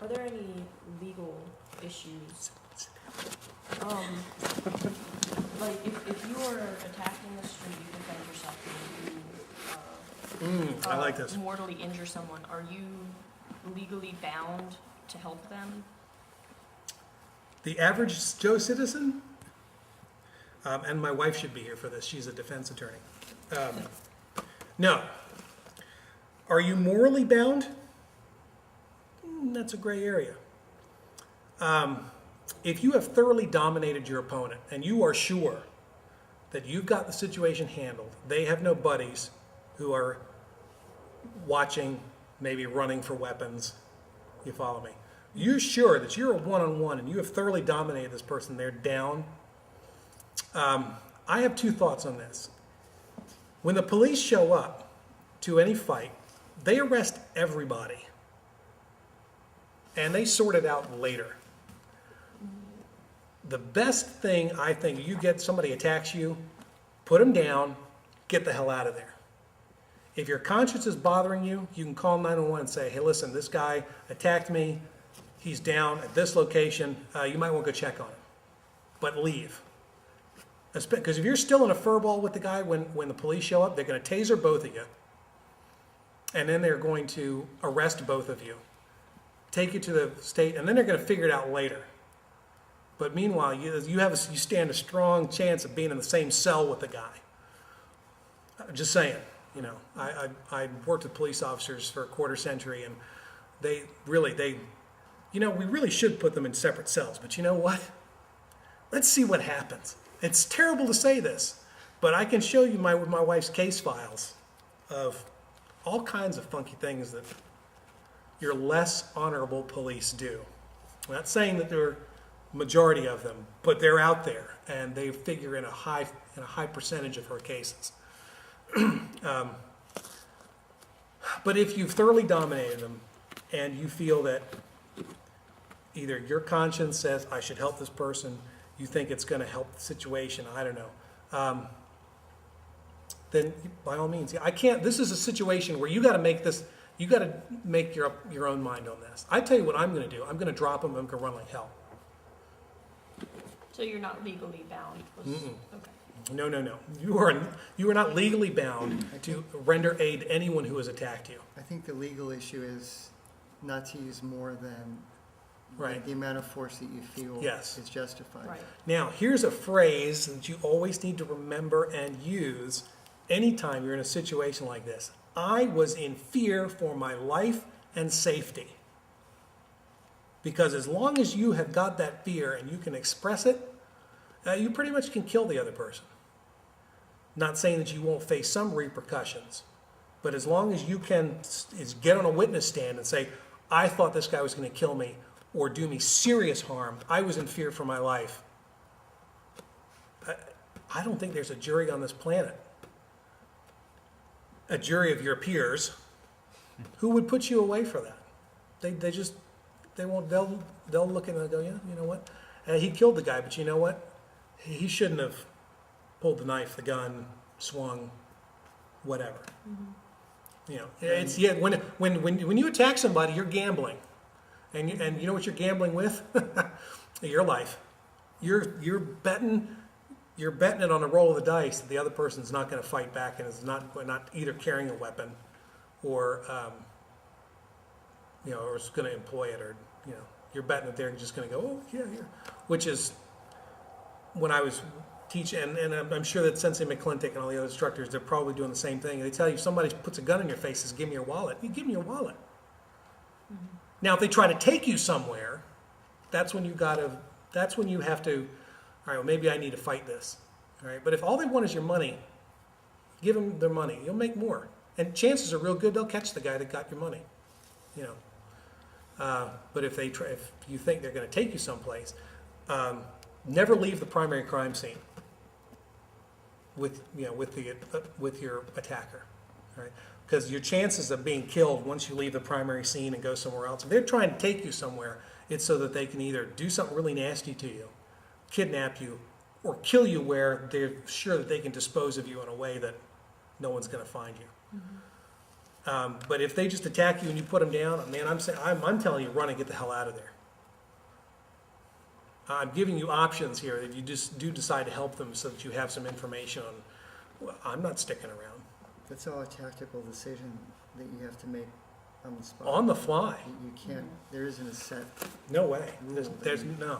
Are there any legal issues? Like if you are attacked in the street, you defend yourself, and you I like this. mortally injure someone, are you legally bound to help them? The average Joe citizen, and my wife should be here for this, she's a defense attorney. No. Are you morally bound? That's a gray area. If you have thoroughly dominated your opponent and you are sure that you've got the situation handled, they have no buddies who are watching, maybe running for weapons, you follow me? You're sure that you're a one-on-one and you have thoroughly dominated this person, they're down. I have two thoughts on this. When the police show up to any fight, they arrest everybody. And they sort it out later. The best thing, I think, you get somebody attacks you, put them down, get the hell out of there. If your conscience is bothering you, you can call 911 and say, hey, listen, this guy attacked me. He's down at this location. You might want to go check on him. But leave. Because if you're still in a furball with the guy when the police show up, they're going to taser both of you. And then they're going to arrest both of you, take you to the state, and then they're going to figure it out later. But meanwhile, you stand a strong chance of being in the same cell with the guy. Just saying, I worked with police officers for a quarter century, and we really should put them in separate cells. But you know what? Let's see what happens. It's terrible to say this, but I can show you my wife's case files of all kinds of funky things that your less honorable police do. I'm not saying that they're majority of them, but they're out there, and they figure in a high percentage of her cases. But if you've thoroughly dominated them, and you feel that either your conscience says I should help this person, you think it's going to help the situation, I don't know, then by all means, I can't. This is a situation where you got to make this. You got to make your own mind on this. I tell you what I'm going to do. I'm going to drop them. I'm going to run like hell. So you're not legally bound? Okay. No. You are not legally bound to render aid to anyone who has attacked you. I think the legal issue is not to use more than Right. the amount of force that you feel Yes. is justified. Right. Now, here's a phrase that you always need to remember and use anytime you're in a situation like this. I was in fear for my life and safety. Because as long as you have got that fear and you can express it, you pretty much can kill the other person. Not saying that you won't face some repercussions, but as long as you can get on a witness stand and say, I thought this guy was going to kill me or do me serious harm, I was in fear for my life. I don't think there's a jury on this planet, a jury of your peers, who would put you away for that. They won't. They'll look and they'll go, yeah, you know what? He killed the guy, but you know what? He shouldn't have pulled the knife, the gun, swung, whatever. Mm-hmm. When you attack somebody, you're gambling, and you know what you're gambling with? Your life. You're betting it on a roll of the dice that the other person's not going to fight back and is not either carrying a weapon or or is going to employ it, or you're betting that they're just going to go, oh yeah, here. Which is when I was teaching, and I'm sure that Sensei McClintock and all the other instructors, they're probably doing the same thing. They tell you if somebody puts a gun in your face and says, give me your wallet, you give me your wallet. Mm-hmm. Now, if they try to take you somewhere, that's when you have to, all right, well, maybe I need to fight this. All right, but if all they want is your money, give them their money. You'll make more, and chances are real good they'll catch the guy that got your money. But if you think they're going to take you someplace, never leave the primary crime scene with your attacker, right? Because your chances of being killed once you leave the primary scene and go somewhere else, if they're trying to take you somewhere, it's so that they can either do something really nasty to you, kidnap you, or kill you where they're sure that they can dispose of you in a way that no one's going to find you. But if they just attack you and you put them down, man, I'm telling you, run and get the hell out of there. I'm giving you options here that you just do decide to help them so that you have some information on, well, I'm not sticking around. That's all a tactical decision that you have to make on the spot. On the fly, You can't, there isn't a set no way. rule. There's no.